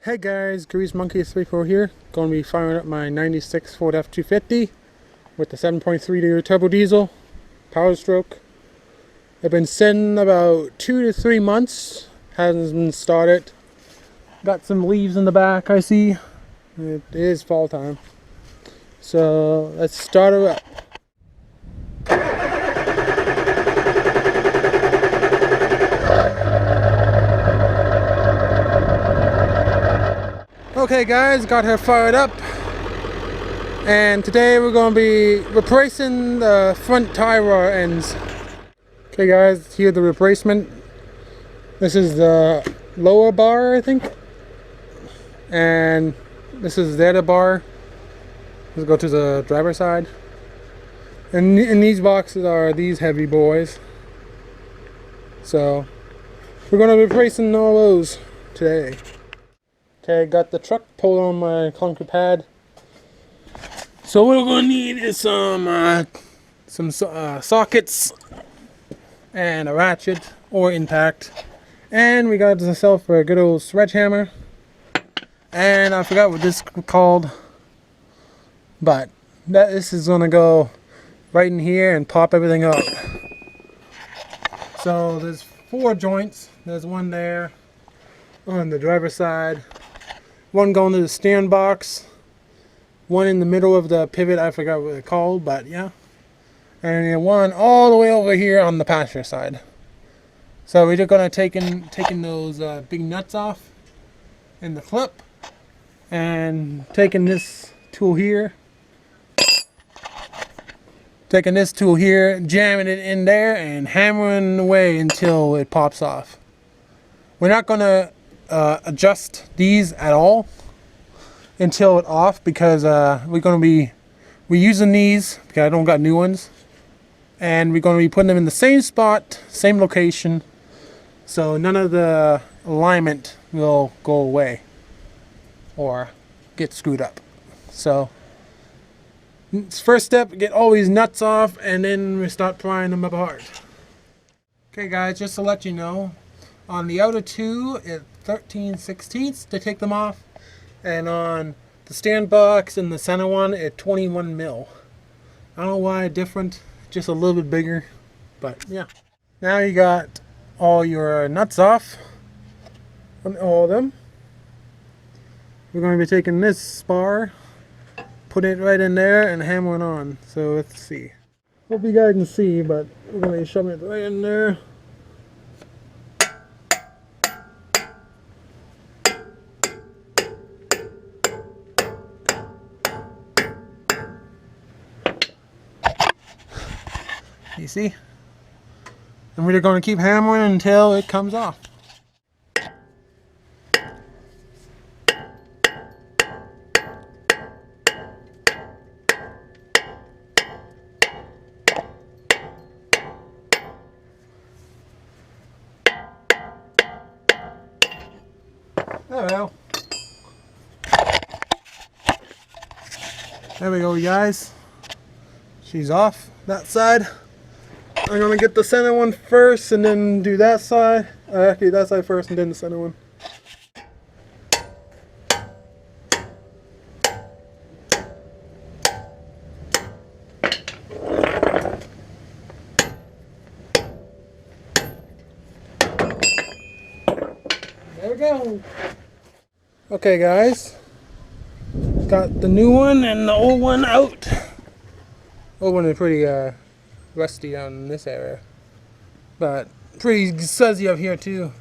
Hey guys, Grease Monkey 34 here. Going to be firing up my 96 Ford F250 with the 7.3 liter turbo diesel, power stroke. I've been sitting about 2 to 3 months. Hasn't been started. Got some leaves in the back I see. It is fall time. So let's start her up. Okay guys, got her fired up. And today we're going to be replacing the front tie rod ends. Okay guys, here's the replacement. This is the lower bar, I think. And this is the other bar. Let's go to the driver's side. And in these boxes are these heavy boys. So we're going to be replacing all those today. Okay, got the truck pulled on my concrete pad. So what we're going to need is some sockets and a ratchet or impact. And we got ourselves a good old sledgehammer. And I forgot what this is called. But this is going to go right in here and pop everything out. So there's 4 joints. There's one there on the driver's side. One going to the stand box. One in the middle of the pivot, I forgot what they're called, but yeah. And then one all the way over here on the passenger side. So we're just gonna taking those big nuts off in the clip, and taking this tool here, jamming it in there, and hammering away until it pops off. We're not gonna adjust these at all until it's off, because we're using these because I don't got new ones, and we're going to be putting them in the same spot, same location, so none of the alignment will go away or get screwed up. So first step, get all these nuts off, and then we start prying them apart. Okay guys, just to let you know, on the outer two it's 13/16 to take them off, and on the stand box and the center one at 21 mil. I don't know why different, just a little bit bigger, but yeah. Now you got all your nuts off on all of them. We're going to be taking this spar, putting it right in there, and hammering on. So let's see. Hope you guys can see, but we're going to be shoving it right in there. You see? And we're going to keep hammering until it comes off. Hello. There we go, guys. She's off that side. I'm going to get the center one first and then do that side. Actually, that side first and then the center one. There we go. Okay guys, got the new one and the old one out. Old one is pretty rusty on this area, but pretty sudsy up here too.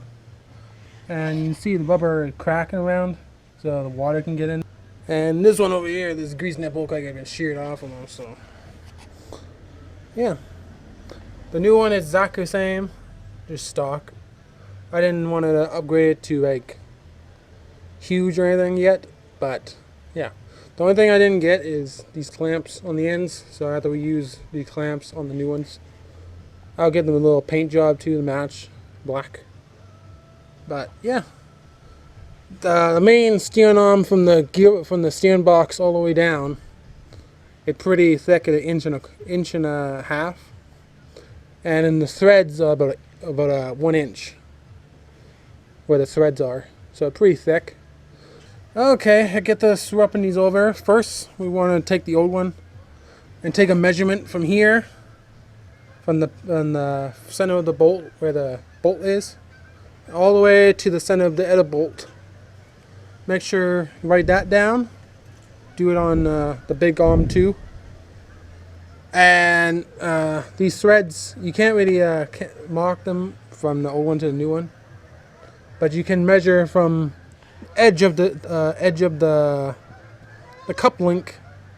And you can see the rubber cracking around, so the water can get in. And this one over here, this grease nipple looks like it's been sheared off almost. So yeah, the new one is exactly the same, just stock. I didn't want to upgrade it to like huge or anything yet, but yeah. The only thing I didn't get is these clamps on the ends, so I have to reuse these clamps on the new ones. I'll give them a little paint job too to match black. But yeah, the main steering arm from the steering box all the way down, it's pretty thick at an inch and a half, and then the threads are about a 1 inch where the threads are, so pretty thick. Okay, I get the swapping these over. First, we want to take the old one and take a measurement from here, from the center of the bolt, where the bolt is, all the way to the center of the other bolt. Make sure you write that down. Do it on the big arm too. And these threads, you can't really mark them from the old one to the new one, but you can measure from edge of the cup link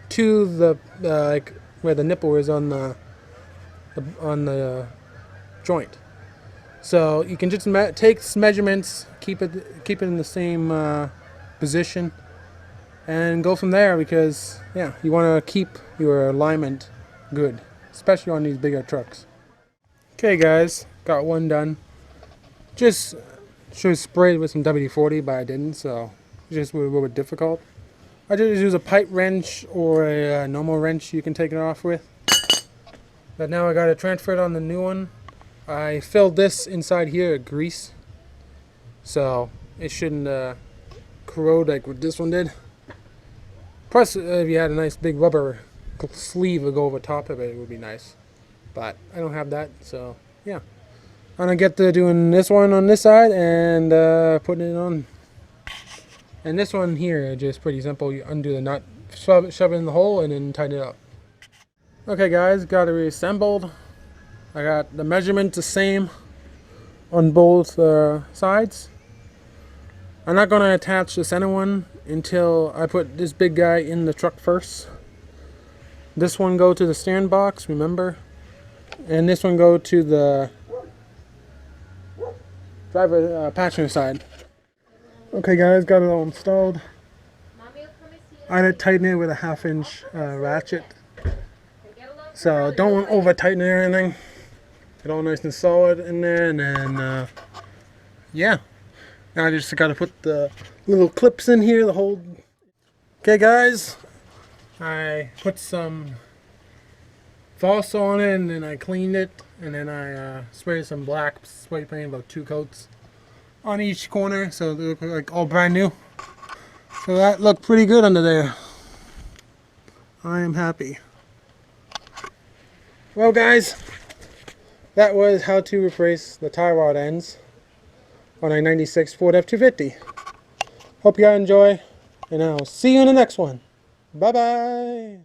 to the like where the nipple is on the joint. So you can just take measurements, keep it in the same position, and go from there, because yeah, you want to keep your alignment good, especially on these bigger trucks. Okay guys, got one done. Just should have sprayed with some WD-40, but I didn't, so it's just a little bit difficult. I just use a pipe wrench or a normal wrench you can take it off with. But now I got to transfer it on the new one. I filled this inside here with grease, so it shouldn't corrode like what this one did. Plus, if you had a nice big rubber sleeve to go over top of it, it would be nice. But I don't have that, so yeah. I'm gonna get to doing this one on this side and putting it on. And this one here, just pretty simple. You undo the nut, shove it in the hole, and then tighten it up. Okay guys, got it reassembled. I got the measurements the same on both sides. I'm not gonna attach the center one until I put this big guy in the truck first. This one go to the steering box, remember? And this one go to the driver passenger side. Okay guys, got it all installed. I had to tighten it with a 1/2 inch ratchet. So don't over tighten it or anything. Get all nice and solid in there, and then yeah. Now I just got to put the little clips in here to hold. Okay guys, I put some false on it, and then I cleaned it, and then I sprayed some black spray paint, about 2 coats on each corner, so they look like all brand new. So that looked pretty good under there. I am happy. Well guys, that was how to replace the tie rod ends on a 96 Ford F250. Hope you guys enjoy, and I'll see you in the next one. Bye bye.